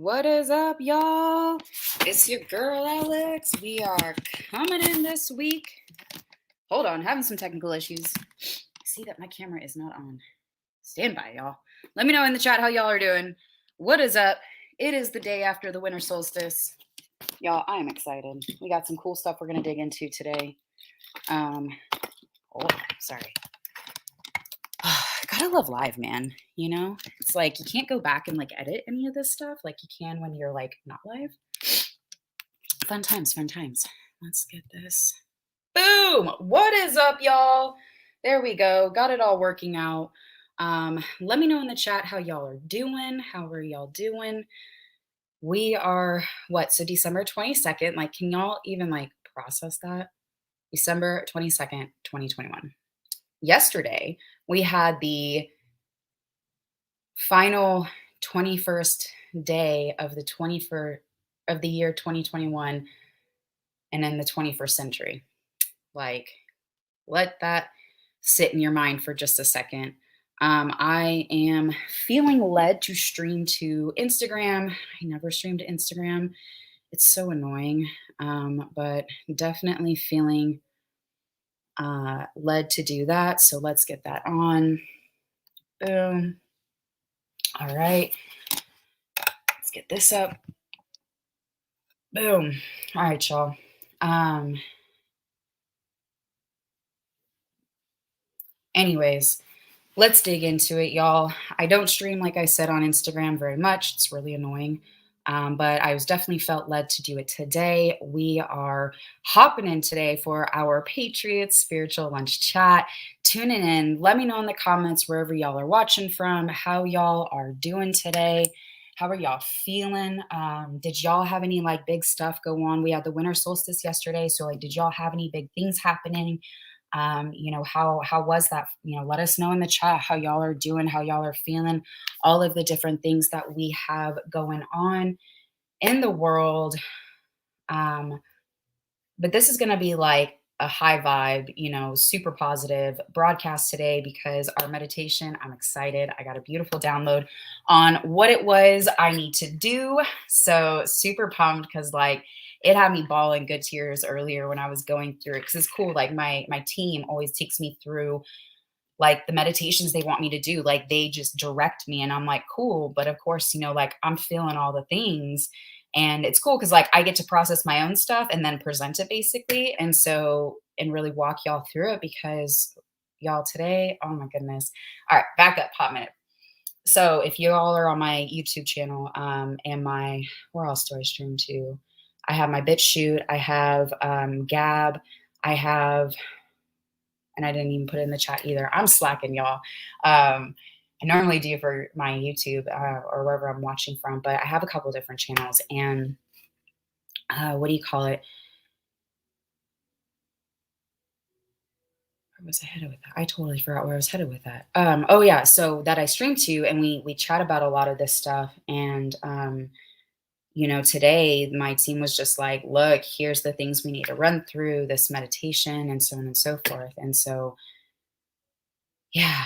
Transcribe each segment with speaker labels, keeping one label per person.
Speaker 1: What is up, y'all? It's your girl, Alex. We are coming in this week. Hold on, having some technical issues. See that my camera is not on. Stand by, y'all. Let me know in the chat how y'all are doing. What is up? It is the day after the winter solstice. Y'all, I am excited. We got some cool stuff we're going to dig into today. Sorry. Gotta love live, man. You know, it's like you can't go back and like edit any of this stuff like you can when you're like not live. Fun times, fun times. Let's get this. Boom! What is up, y'all? There we go. Got it all working out. Let me know in the chat how y'all are doing. How are y'all doing? We are what? So December 22nd. Like, can y'all even like process that? December 22nd, 2021. Yesterday, we had the final 21st day of the 21st of the year 2021 and in the 21st century. Like, let that sit in your mind for just a second. I am feeling led to stream to Instagram. I never stream to Instagram. It's so annoying, but definitely feeling led to do that. So let's get that on. Boom. All right. Let's get this up. Boom. All right, y'all. Anyways, let's dig into it, y'all. I don't stream, like I said, on Instagram very much. It's really annoying. But I was definitely felt led to do it today. We are hopping in today for our Patriots spiritual lunch chat. Tuning in. Let me know in the comments wherever y'all are watching from, how y'all are doing today. How are y'all feeling? Did y'all have any like big stuff go on? We had the winter solstice yesterday. So like, did y'all have any big things happening? How was that? Let us know in the chat how y'all are doing, how y'all are feeling, all of the different things that we have going on in the world. But this is going to be like a high vibe, super positive broadcast today because our meditation, I'm excited. I got a beautiful download on what it was I need to do. So super pumped because like it had me bawling good tears earlier when I was going through it because it's cool. Like my team always takes me through like the meditations they want me to do. Like they just direct me and I'm like, cool. But of course, like I'm feeling all the things and it's cool because like I get to process my own stuff and then present it basically. And really walk y'all through it because y'all today, oh my goodness. All right, back up, hot minute. So if you all are on my YouTube channel and where else do I stream to? I have my BitChute, I have Gab, I have, and I didn't even put it in the chat either. I'm slacking, y'all. I normally do for my YouTube or wherever I'm watching from, but I have a couple different channels. And what do you call it? Where was I headed with that? I totally forgot where I was headed with that. Oh yeah, so that I stream to, and we chat about a lot of this stuff. And today my team was just like, look, here's the things we need to run through this meditation, and so on and so forth. And so, yeah.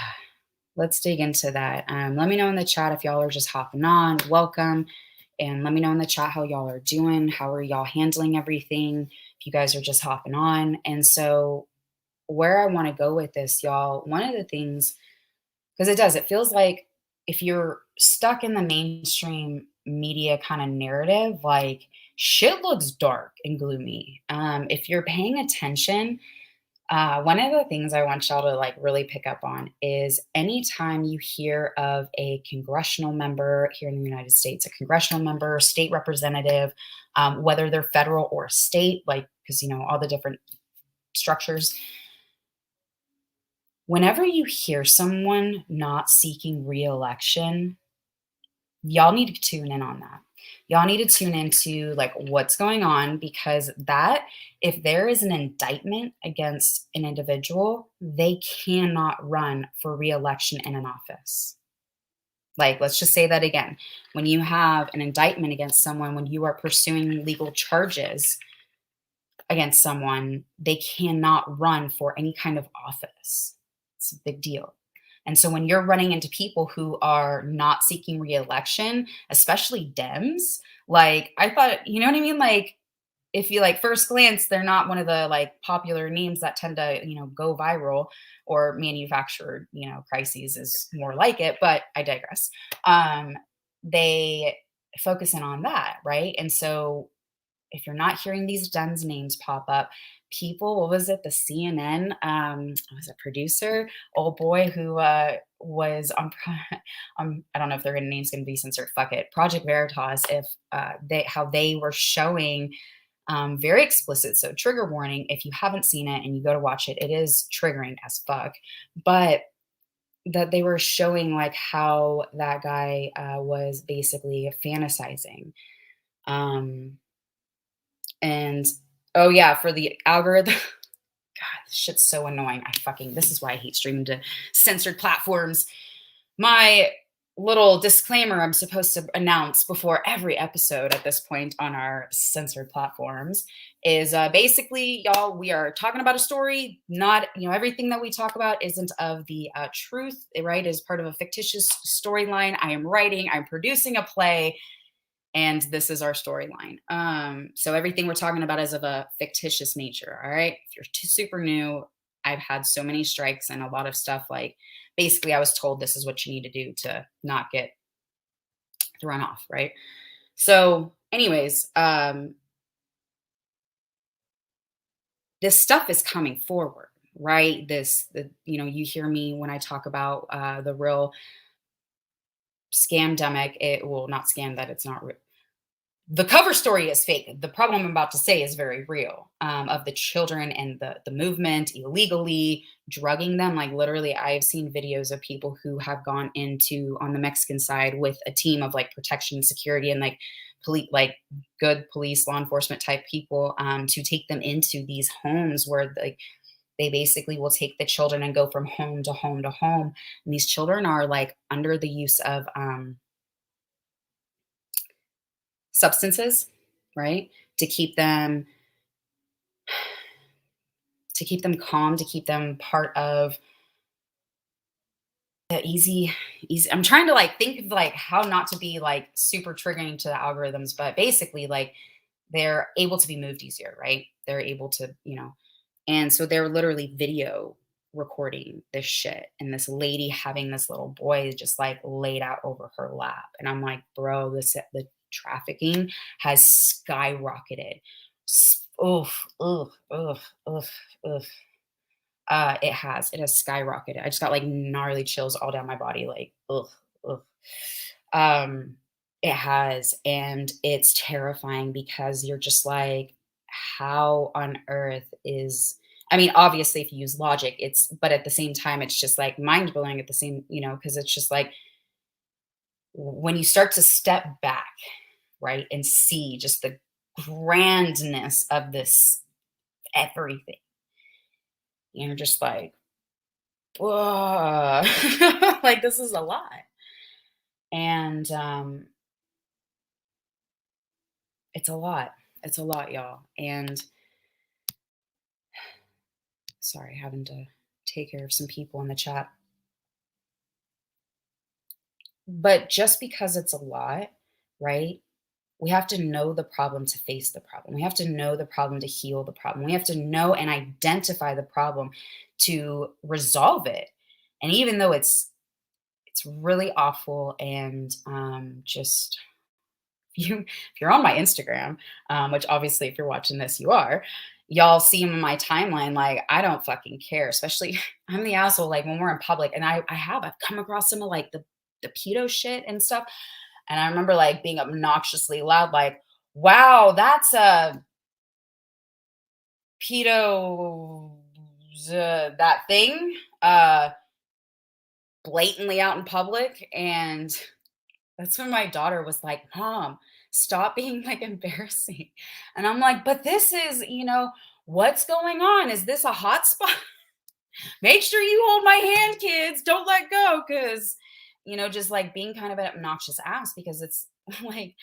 Speaker 1: Let's dig into that. Let me know in the chat if y'all are just hopping on. Welcome. And let me know in the chat how y'all are doing. How are y'all handling everything? If you guys are just hopping on. And so, where I want to go with this, y'all, one of the things, because it feels like if you're stuck in the mainstream media kind of narrative, like shit looks dark and gloomy. If you're paying attention, one of the things I want y'all to like really pick up on is anytime you hear of a congressional member here in the United States, a congressional member, state representative, whether they're federal or state, like, because, all the different structures. Whenever you hear someone not seeking reelection, y'all need to tune in on that. Y'all need to tune into like what's going on because if there is an indictment against an individual, they cannot run for reelection in an office. Like, let's just say that again. When you have an indictment against someone, when you are pursuing legal charges against someone, they cannot run for any kind of office. It's a big deal. And so when you're running into people who are not seeking reelection, especially Dems, like I thought, you know what I mean? Like if you like first glance, they're not one of the like popular names that tend to, go viral or manufactured, crises is more like it, but I digress. Um, they focus in on that, right? And so if you're not hearing these Duns names pop up, people, what was it? The CNN, was a producer, old boy who was on, I don't know if their name's going to be censored. Fuck it, Project Veritas. If how they were showing very explicit. So trigger warning. If you haven't seen it and you go to watch it, it is triggering as fuck. But that they were showing like how that guy was basically fantasizing. Um, And oh yeah, for the algorithm, God, this shit's so annoying. This is why I hate streaming to censored platforms. My little disclaimer I'm supposed to announce before every episode at this point on our censored platforms is basically, y'all, we are talking about a story. Not, everything that we talk about isn't of the truth, right? Is part of a fictitious storyline. I am writing, I'm producing a play, and this is our storyline. So everything we're talking about is of a fictitious nature. All right. If you're too super new, I've had so many strikes and a lot of stuff. Like basically, I was told this is what you need to do to not get thrown off. Right. So, anyways, this stuff is coming forward. Right. You hear me when I talk about the real scamdemic. It will not scam that it's not real. The cover story is fake. The problem I'm about to say is very real, of the children and the movement illegally drugging them. Like literally, I've seen videos of people who have gone into on the Mexican side with a team of like protection, security, and like police, like good police, law enforcement type people, to take them into these homes where like they basically will take the children and go from home to home to home. And these children are like under the use of substances, right? To keep them calm, to keep them part of the easy. I'm trying to like think of like how not to be like super triggering to the algorithms, but basically like they're able to be moved easier, right? They're able to, and so they're literally video recording this shit and this lady having this little boy just like laid out over her lap. And I'm like, bro, the trafficking has skyrocketed. Oof, oof, oof, oof, oof. It has skyrocketed. I just got like gnarly chills all down my body, like, ugh, ugh. Um, it has, and it's terrifying because you're just like, how on earth is I mean, obviously, if you use logic, but at the same time, it's just like mind blowing at the same, because it's just like when you start to step back, right, and see just the grandness of this everything, you're just like, whoa, like this is a lot. And it's a lot. It's a lot, y'all. And sorry, having to take care of some people in the chat. But just because it's a lot, right? We have to know the problem to face the problem. We have to know the problem to heal the problem. We have to know and identify the problem to resolve it. And even though it's really awful and just if you're on my Instagram, which obviously if you're watching this, you are, y'all see in my timeline, like I don't fucking care. Especially I'm the asshole, like when we're in public, and I've come across some of like the pedo shit and stuff. And I remember like being obnoxiously loud, like, wow, that's a pedo that thing blatantly out in public. And that's when my daughter was like, Mom, stop being like embarrassing. And I'm like, but this is, what's going on? Is this a hot spot? Make sure you hold my hand, kids. Don't let go. Cause, just like being kind of an obnoxious ass because it's like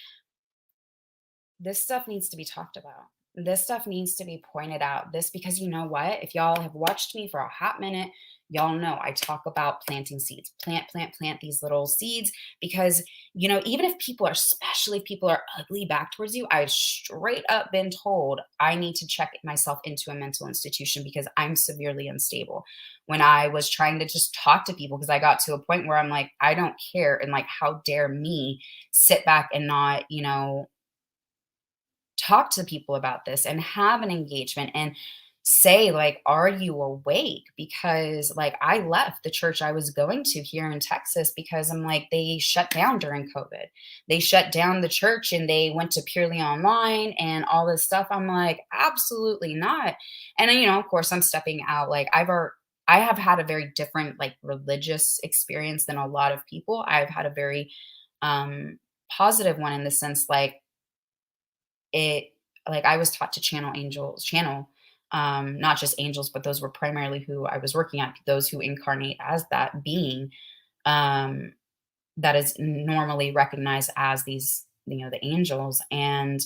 Speaker 1: this stuff needs to be talked about. This stuff needs to be pointed out. This because you know what? If y'all have watched me for a hot minute, y'all know I talk about planting seeds. Plant, plant, plant these little seeds because, even if people are, especially if people are ugly back towards you, I've straight up been told I need to check myself into a mental institution because I'm severely unstable. When I was trying to just talk to people, because I got to a point where I'm like, I don't care. And like, how dare me sit back and not, talk to people about this and have an engagement and say like, are you awake? Because like I left the church I was going to here in Texas because I'm like, they shut down during COVID. They shut down the church and they went to purely online and all this stuff. I'm like, absolutely not. And then, of course I'm stepping out. Like I have had a very different like religious experience than a lot of people. I've had a very um positive one in the sense it like, I was taught to channel, not just angels, but those were primarily who I was working at, those who incarnate as that being, um, that is normally recognized as these, the angels, and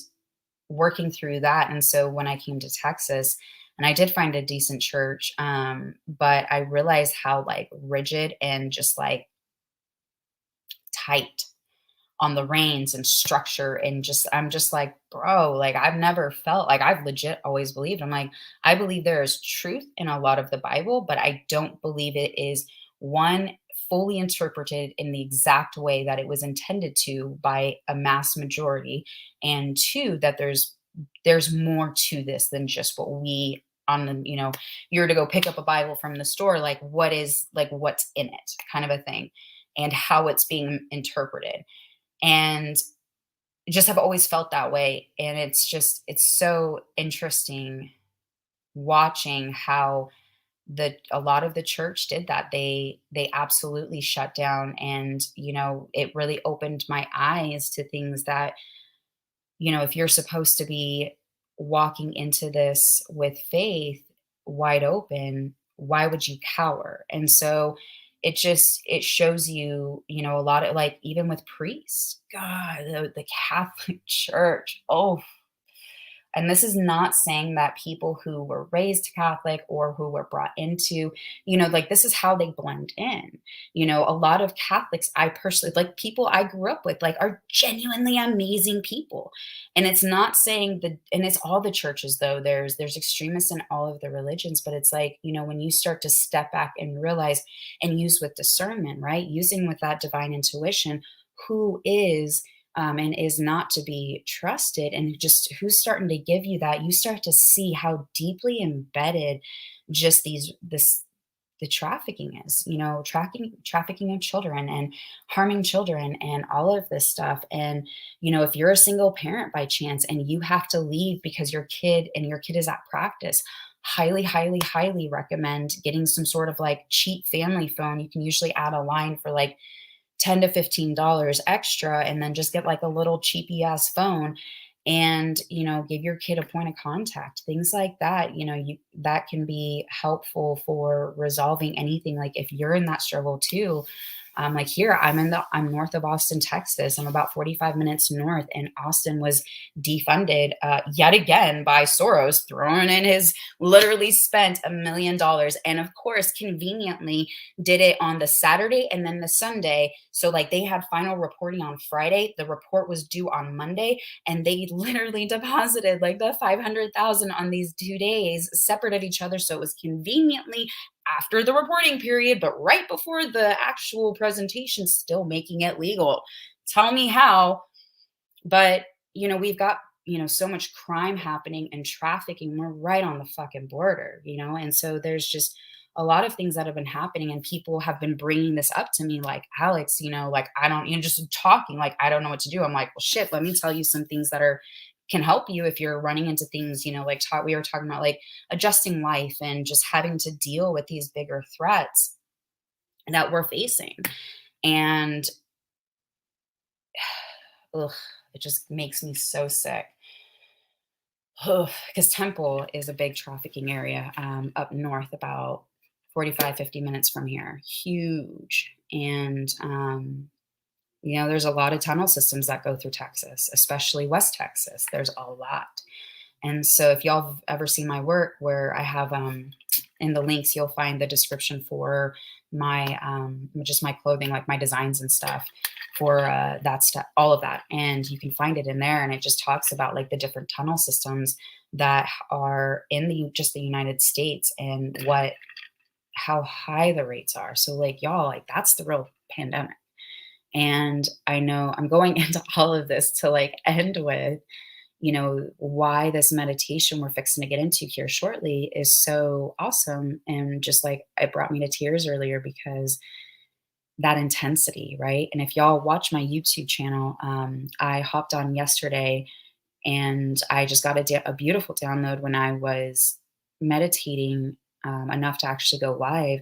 Speaker 1: working through that, and so when I came to Texas and I did find a decent church, but I realized how, like, rigid and just, like, tight on the reins and structure and just I'm just like, "Bro, like, I've never felt like I've legit always believed." I'm like, "I believe there is truth in a lot of the Bible, but I don't believe it is, 1, fully interpreted in the exact way that it was intended to by a mass majority, and 2, that there's more to this than just what we on the you're to go pick up a Bible from the store, like, what's in it kind of a thing, and how it's being interpreted." And just have always felt that way, and it's so interesting watching how the a lot of the church did that. They absolutely shut down, and it really opened my eyes to things that, if you're supposed to be walking into this with faith wide open, why would you cower? And so it shows you, a lot of like even with priests, God, the Catholic Church. Oh, and this is not saying that people who were raised Catholic or who were brought into, like this is how they blend in. A lot of Catholics, I personally, like people I grew up with, like are genuinely amazing people. And it's not saying that, and it's all the churches though. There's extremists in all of the religions, but it's like, when you start to step back and realize and use with discernment, right? Using with that divine intuition, who is and is not to be trusted, and just who's starting to give you that, you start to see how deeply embedded just the trafficking is, trafficking of children and harming children and all of this stuff. And if you're a single parent by chance and you have to leave because your kid is at practice, highly, highly, highly recommend getting some sort of like cheap family phone. You can usually add a line for like 10 to $15 extra, and then just get like a little cheapy ass phone, and give your kid a point of contact, things like that. You that can be helpful for resolving anything. Like if you're in that struggle too, like here, I'm north of Austin, Texas. I'm about 45 minutes north, and Austin was defunded yet again by Soros, throwing in his literally spent $1 million, and of course, conveniently did it on the Saturday and then the Sunday. So like they had final reporting on Friday. The report was due on Monday, and they literally deposited like the 500,000 on these 2 days, separate of each other. So it was conveniently after the reporting period, but right before the actual presentation, still making it legal. Tell me how. But, we've got, so much crime happening and trafficking. We're right on the fucking border, and so there's just a lot of things that have been happening, and people have been bringing this up to me like, Alex, like I don't, just talking like I don't know what to do. I'm like, well shit, let me tell you some things that are can help you if you're running into things, like we were talking about, like adjusting life and just having to deal with these bigger threats that we're facing. And ugh, it just makes me so sick. Because Temple is a big trafficking area up north, about 45, 50 minutes from here. Huge. And, there's a lot of tunnel systems that go through Texas, especially West Texas. There's a lot. And so if y'all have ever seen my work, where I have in the links, you'll find the description for my just my clothing, like my designs and stuff for that stuff, all of that. And you can find it in there. And it just talks about like the different tunnel systems that are in the just the United States and what how high the rates are. So like y'all, like that's the real pandemic. And I know I'm going into all of this to like end with, why this meditation we're fixing to get into here shortly is so awesome. And just like it brought me to tears earlier because that intensity, right? And if y'all watch my YouTube channel, I hopped on yesterday and I just got a beautiful download when I was meditating enough to actually go live.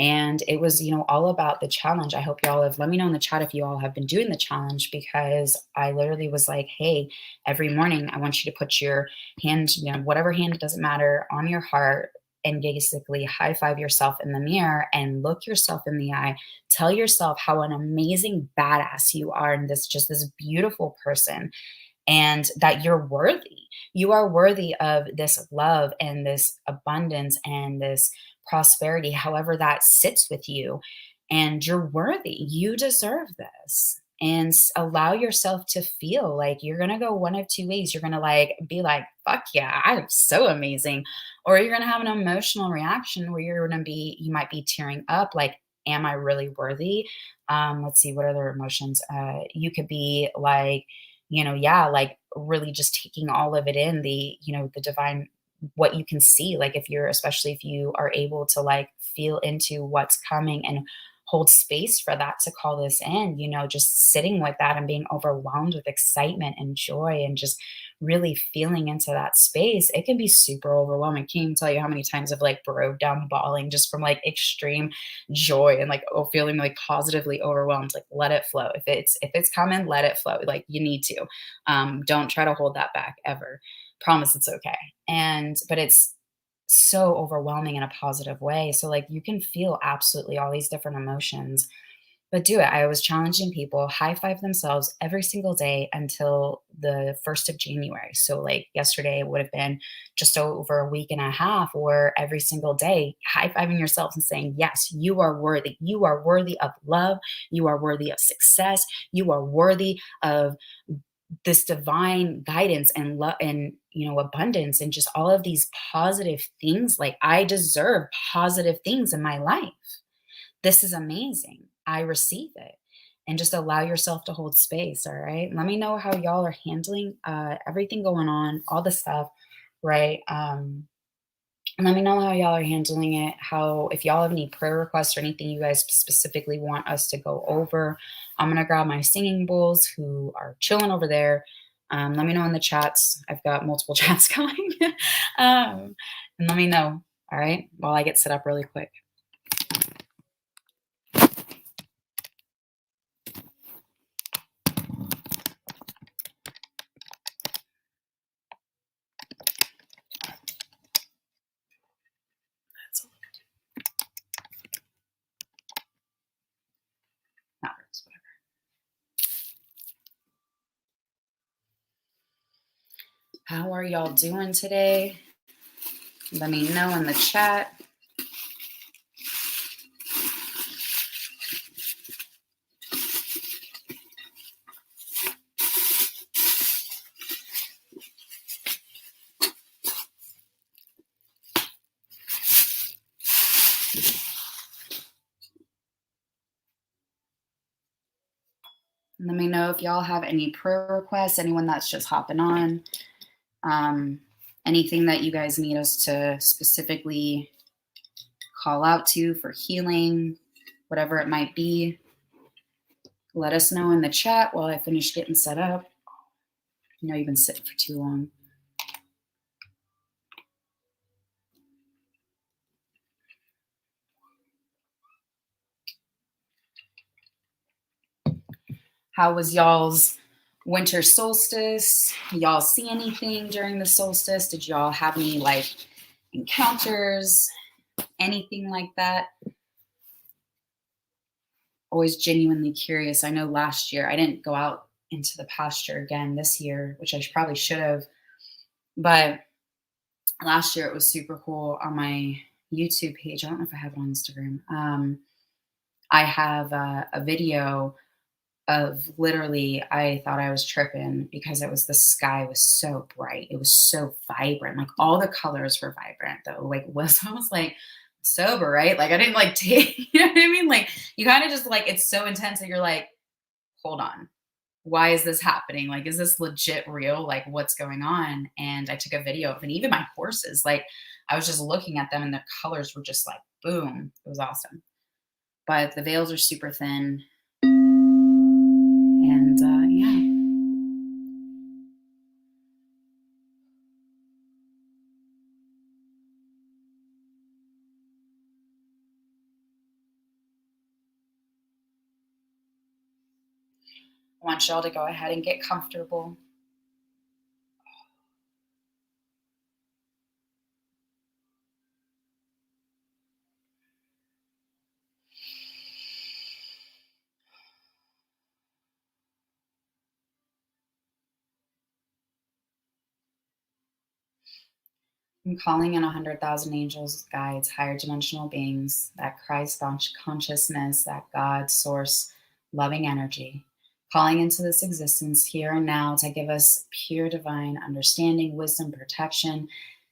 Speaker 1: And it was, all about the challenge. I hope y'all have let me know in the chat if you all have been doing the challenge, because I literally was like, hey, every morning I want you to put your hand, whatever hand, it doesn't matter, on your heart and basically high five yourself in the mirror and look yourself in the eye. Tell yourself how an amazing badass you are and this beautiful person, and that you're worthy. You are worthy of this love and this abundance and this prosperity, however that sits with you. And you're worthy. You deserve this. And allow yourself to feel like you're going to go one of two ways. You're going to like be like, fuck yeah, I'm so amazing. Or you're going to have an emotional reaction where you might be tearing up, like, am I really worthy? Let's see, what other emotions? You could be like, yeah, like really just taking all of it in, the divine, what you can see. Like especially if you are able to like feel into what's coming and hold space for that to call this in, just sitting with that and being overwhelmed with excitement and joy and just really feeling into that space. It can be super overwhelming. Can't even tell you how many times I've like broke down bawling just from like extreme joy and like feeling like positively overwhelmed. Like let it flow. If it's coming, let it flow. Like you need to. Don't try to hold that back ever. Promise it's okay. But it's so overwhelming in a positive way. So like you can feel absolutely all these different emotions, but do it. I was challenging people high five themselves every single day until the 1st of January. So like yesterday would have been just over a week and a half, or every single day high fiving yourself and saying, yes, you are worthy. You are worthy of love. You are worthy of success. You are worthy of this divine guidance and love and abundance and just all of these positive things. Like I deserve positive things in my life. This is amazing. I receive it. And just allow yourself to hold space. All right, let me know how y'all are handling everything going on, all the stuff, right? Let me know how y'all are handling it. How, if y'all have any prayer requests or anything you guys specifically want us to go over, I'm gonna grab my singing bowls who are chilling over there. Let me know in the chats. I've got multiple chats going, and let me know. All right, while I get set up really quick. That's not whatever. How are y'all doing today? Let me know in the chat. Let me know if y'all have any prayer requests, anyone that's just hopping on, anything that you guys need us to specifically call out to for healing, whatever it might be. Let us know in the chat while I finish getting set up. You've been sitting for too long. How was y'all's winter solstice? Y'all see anything during the solstice? Did y'all have any like encounters? Anything like that? Always genuinely curious. I know last year I didn't go out into the pasture again this year, which I probably should have. But last year it was super cool on my YouTube page. I don't know if I have it on Instagram. I have a video of literally, I thought I was tripping because it was the sky was so bright. It was so vibrant. Like all the colors were vibrant though. Like was I was like sober, right? Like I didn't like take, you know what I mean? Like you kind of just like it's so intense that you're like, hold on. Why is this happening? Like, is this legit real? Like, what's going on? And I took a video of it. And even my horses, like, I was just looking at them and the colors were just like, boom. It was awesome. But the veils are super thin. And yeah, I want y'all to go ahead and get comfortable. I'm calling in 100,000 angels, guides, higher dimensional beings, that Christ consciousness, that God source loving energy, calling into this existence here and now to give us pure divine understanding, wisdom, protection,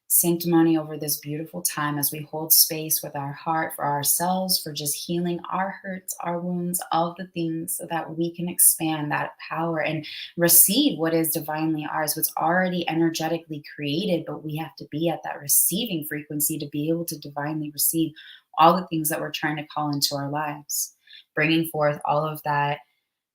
Speaker 1: sanctimony over this beautiful time as we hold space with our heart for ourselves, for just healing our hurts, our wounds, all the things so that we can expand that power and receive what is divinely ours, what's already energetically created, but we have to be at that receiving frequency to be able to divinely receive all the things that we're trying to call into our lives, bringing forth all of that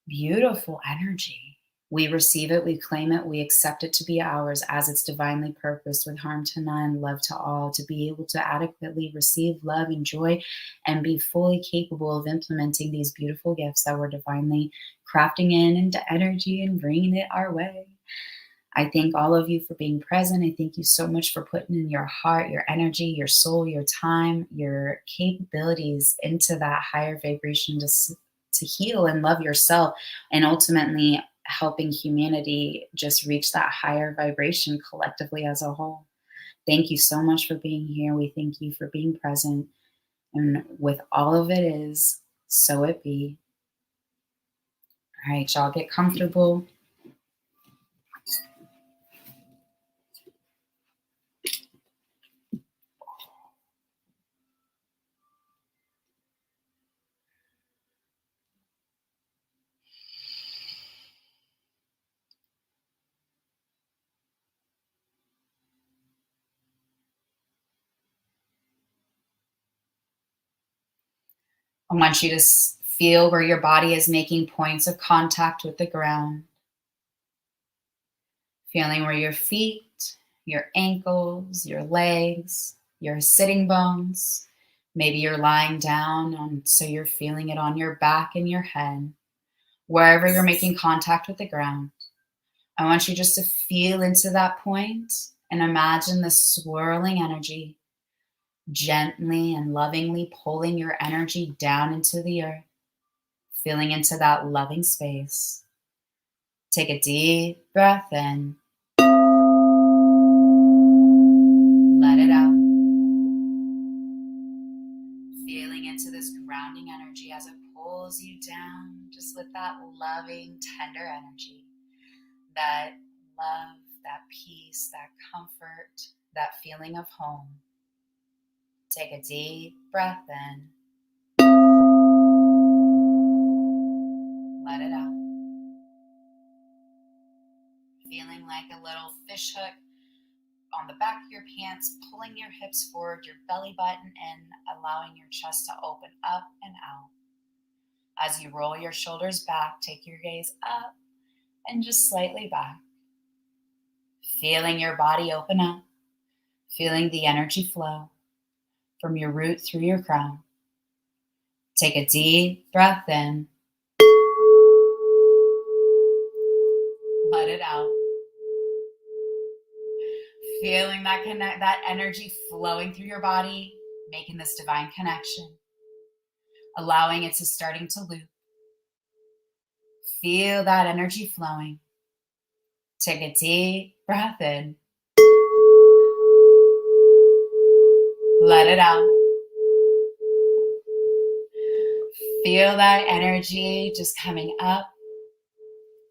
Speaker 1: beautiful energy. We receive it, we claim it, we accept it to be ours as it's divinely purposed with harm to none, love to all, to be able to adequately receive love and joy and be fully capable of implementing these beautiful gifts that we're divinely crafting in into energy and bringing it our way. I thank all of you for being present. I thank you so much for putting in your heart, your energy, your soul, your time, your capabilities into that higher vibration to heal and love yourself, and ultimately helping humanity just reach that higher vibration collectively as a whole. Thank you so much for being here. We thank you for being present. And with all of it is, so it be. All right, y'all get comfortable. I want you to feel where your body is making points of contact with the ground, feeling where your feet, your ankles, your legs, your sitting bones, maybe you're lying down, so you're feeling it on your back and your head, wherever you're making contact with the ground. I want you just to feel into that point and imagine the swirling energy gently and lovingly pulling your energy down into the earth, feeling into that loving space. Take a deep breath in, let it out, feeling into this grounding energy as it pulls you down, just with that loving, tender energy, that love, that peace, that comfort, that feeling of home. Take a deep breath in, let it out, feeling like a little fish hook on the back of your pants, pulling your hips forward, your belly button in, allowing your chest to open up and out. As you roll your shoulders back, take your gaze up and just slightly back. Feeling your body open up, feeling the energy flow from your root through your crown. Take a deep breath in, let it out. Feeling that energy flowing through your body, making this divine connection, allowing it to starting to loop. Feel that energy flowing. Take a deep breath in, Let it out. Feel that energy just coming up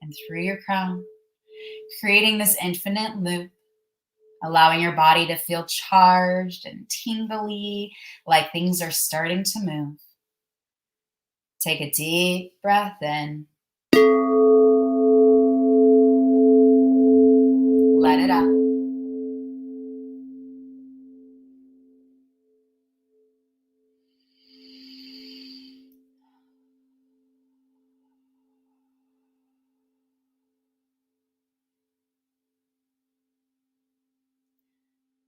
Speaker 1: and through your crown, creating this infinite loop, allowing your body to feel charged and tingly, like things are starting to move. Take a deep breath in. Let it out.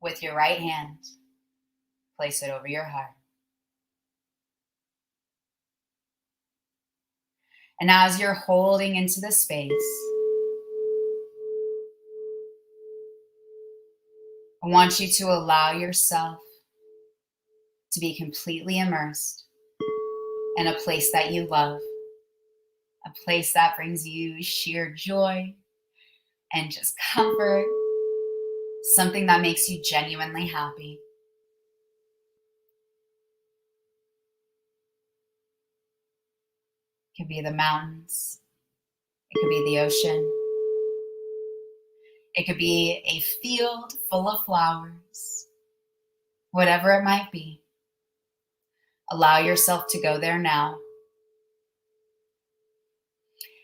Speaker 1: With your right hand, place it over your heart. And as you're holding into the space, I want you to allow yourself to be completely immersed in a place that you love, a place that brings you sheer joy and just comfort, something that makes you genuinely happy. It could be the mountains, it could be the ocean, it could be a field full of flowers, whatever it might be. Allow yourself to go there now.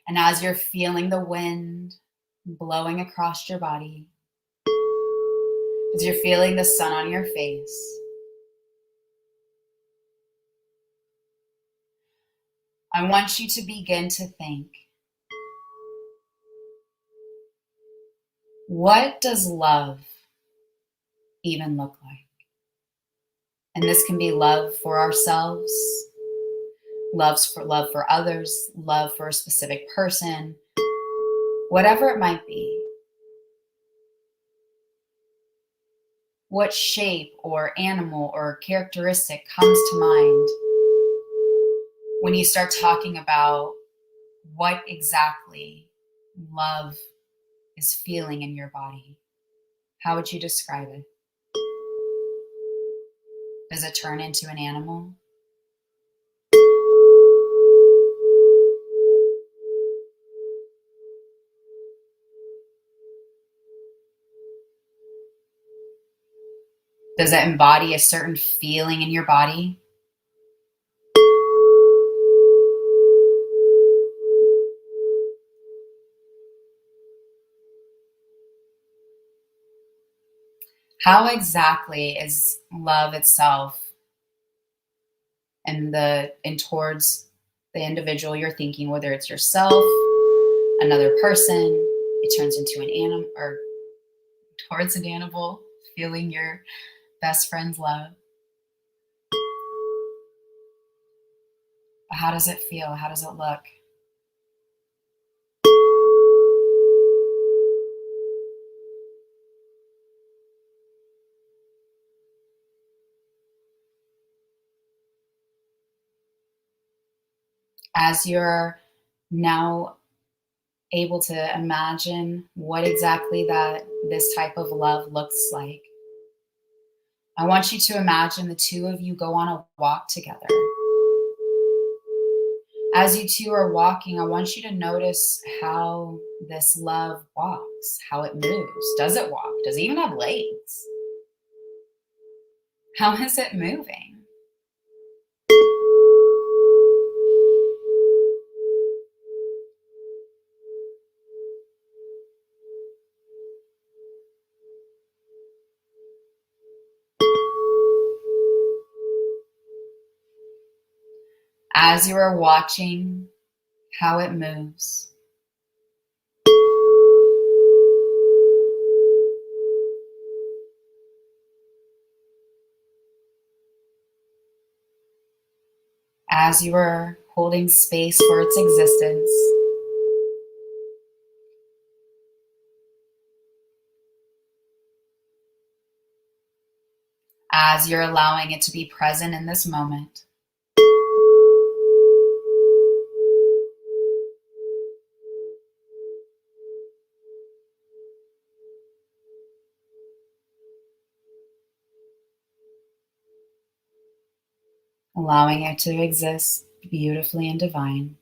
Speaker 1: And as you're feeling the wind blowing across your body, as you're feeling the sun on your face, I want you to begin to think, what does love even look like? And this can be love for ourselves, love for others, love for a specific person, whatever it might be. What shape or animal or characteristic comes to mind when you start talking about what exactly love is feeling in your body? How would you describe it? Does it turn into an animal? Does it embody a certain feeling in your body? How exactly is love itself and towards the individual you're thinking, whether it's yourself, another person, it turns into an animal, or towards an animal, feeling your best friend's love. How does it feel? How does it look? As you're now able to imagine what exactly that this type of love looks like, I want you to imagine the two of you go on a walk together. As you two are walking, I want you to notice how this love walks, how it moves. Does it walk? Does it even have legs? How is it moving? As you are watching how it moves, as you are holding space for its existence, as you're allowing it to be present in this moment, allowing it to exist beautifully and divine.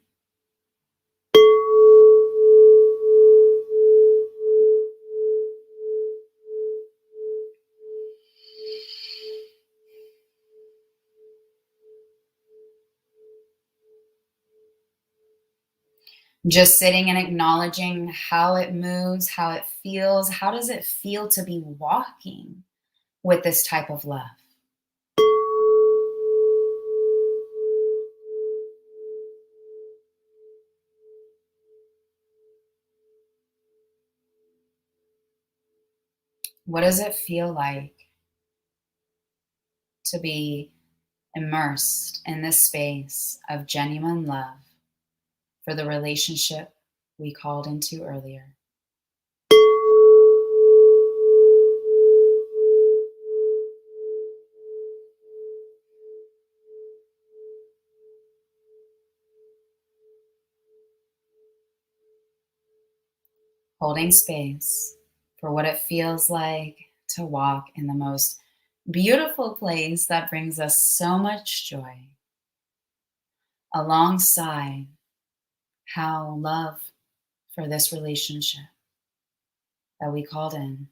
Speaker 1: Just sitting and acknowledging how it moves, how it feels. How does it feel to be walking with this type of love? What does it feel like to be immersed in this space of genuine love for the relationship we called into earlier? Holding space for what it feels like to walk in the most beautiful place that brings us so much joy, alongside how love for this relationship that we called in,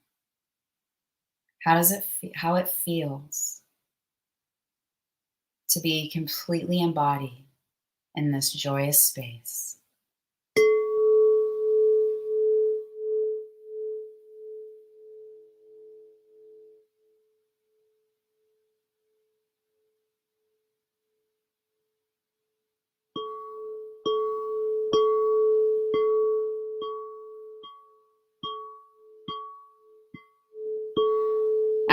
Speaker 1: how it feels to be completely embodied in this joyous space.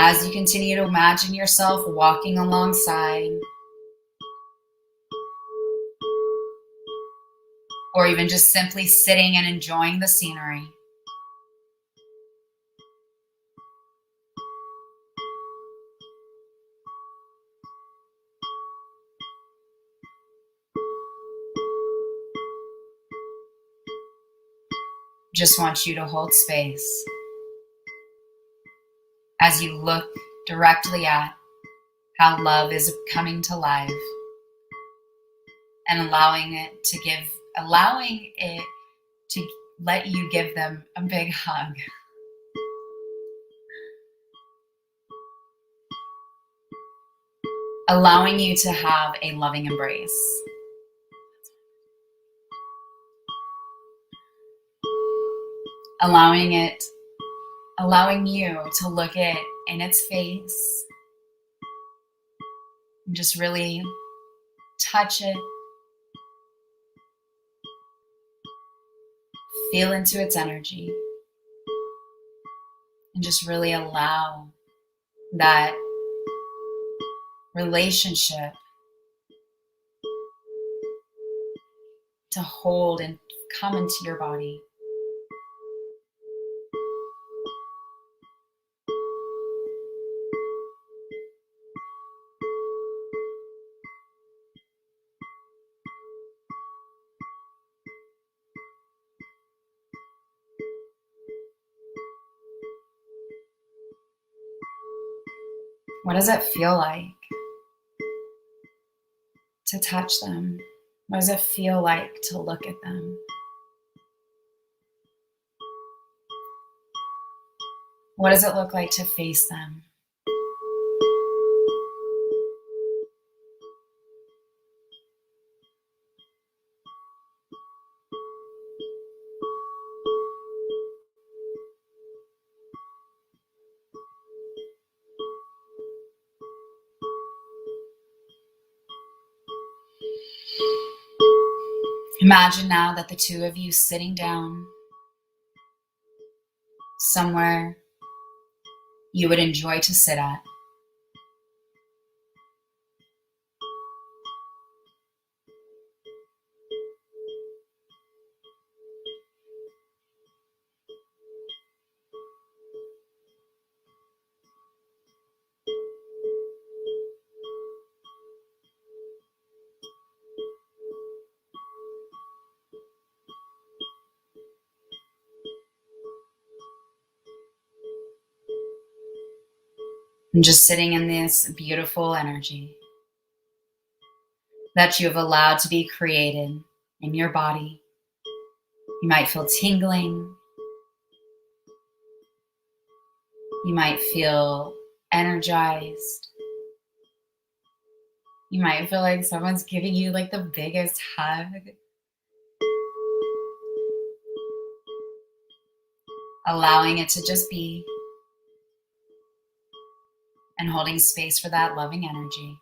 Speaker 1: As you continue to imagine yourself walking alongside, or even just simply sitting and enjoying the scenery, just want you to hold space as you look directly at how love is coming to life, and allowing it to let you give them a big hug. Allowing you to have a loving embrace. Allowing you to look it in its face and just really touch it, feel into its energy, and just really allow that relationship to hold and come into your body. What does it feel like to touch them? What does it feel like to look at them? What does it look like to face them? Imagine now that the two of you sitting down somewhere you would enjoy to sit at. And just sitting in this beautiful energy. that you have allowed to be created in your body. You might feel tingling. You might feel energized. You might feel like someone's giving you like the biggest hug. Allowing it to just be and holding space for that loving energy.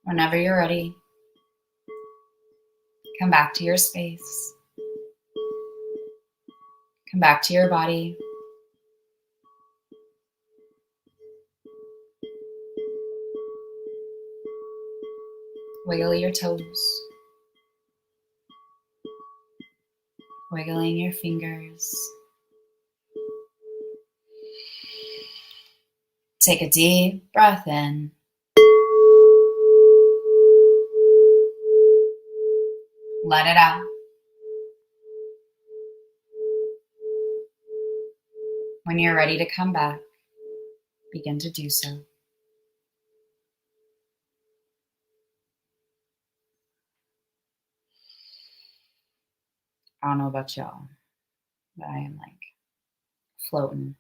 Speaker 1: Whenever you're ready, come back to your space. Come back to your body. Wiggle your toes. Wiggling your fingers. Take a deep breath in. Let it out. When you're ready to come back, begin to do so. I don't know about y'all, but I am like floating.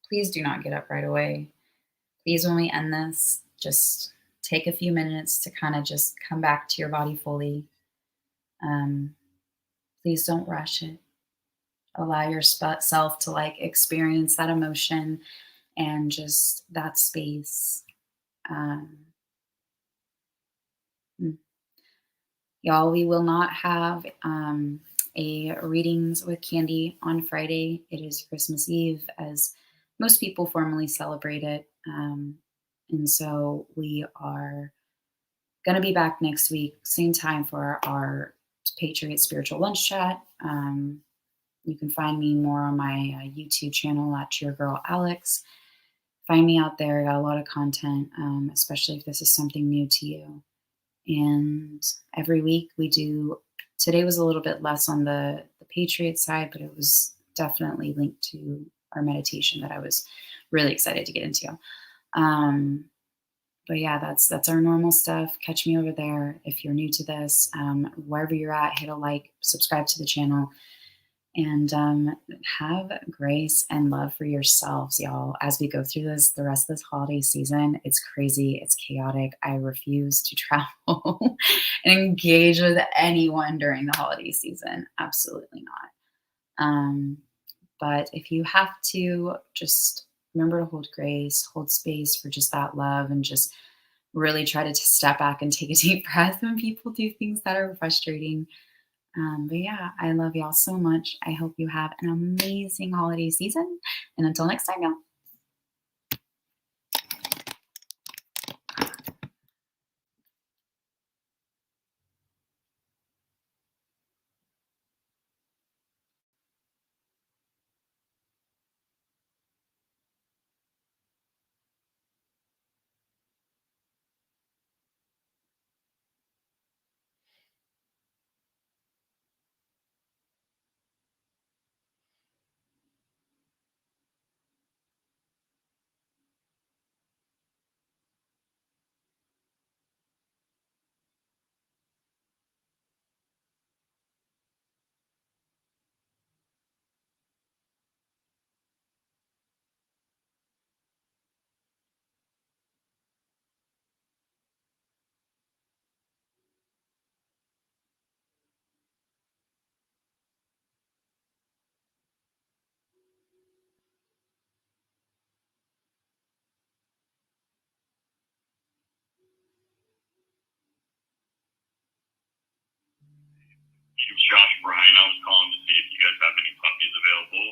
Speaker 1: Please do not get up right away. Please, when we end this, just take a few minutes to kind of just come back to your body fully. Please don't rush it. Allow yourself to like experience that emotion and just that space. Um, mm. Y'all, we will not have a readings with Candy on Friday. It is Christmas Eve, as most people formally celebrate it. And so we are going to be back next week, same time for our Patriots Spiritual Lunch Chat. You can find me more on my YouTube channel at Your Girl Alex. Find me out there. I got a lot of content, especially if this is something new to you. And every week we do, today was a little bit less on the Patriot side, but it was definitely linked to our meditation that I was really excited to get into. But yeah, that's our normal stuff. Catch me over there. If you're new to this, wherever you're at, hit a like, subscribe to the channel, and have grace and love for yourselves, y'all, as we go through the rest of this holiday season. It's crazy. It's chaotic. I refuse to travel and engage with anyone during the holiday season. Absolutely not. But if you have to, just remember to hold grace, hold space for just that love, and just really try to step back and take a deep breath when people do things that are frustrating. But yeah, I love y'all so much. I hope you have an amazing holiday season. And until next time, y'all.
Speaker 2: It's Josh Bryan. I was calling to see if you guys have any puppies available.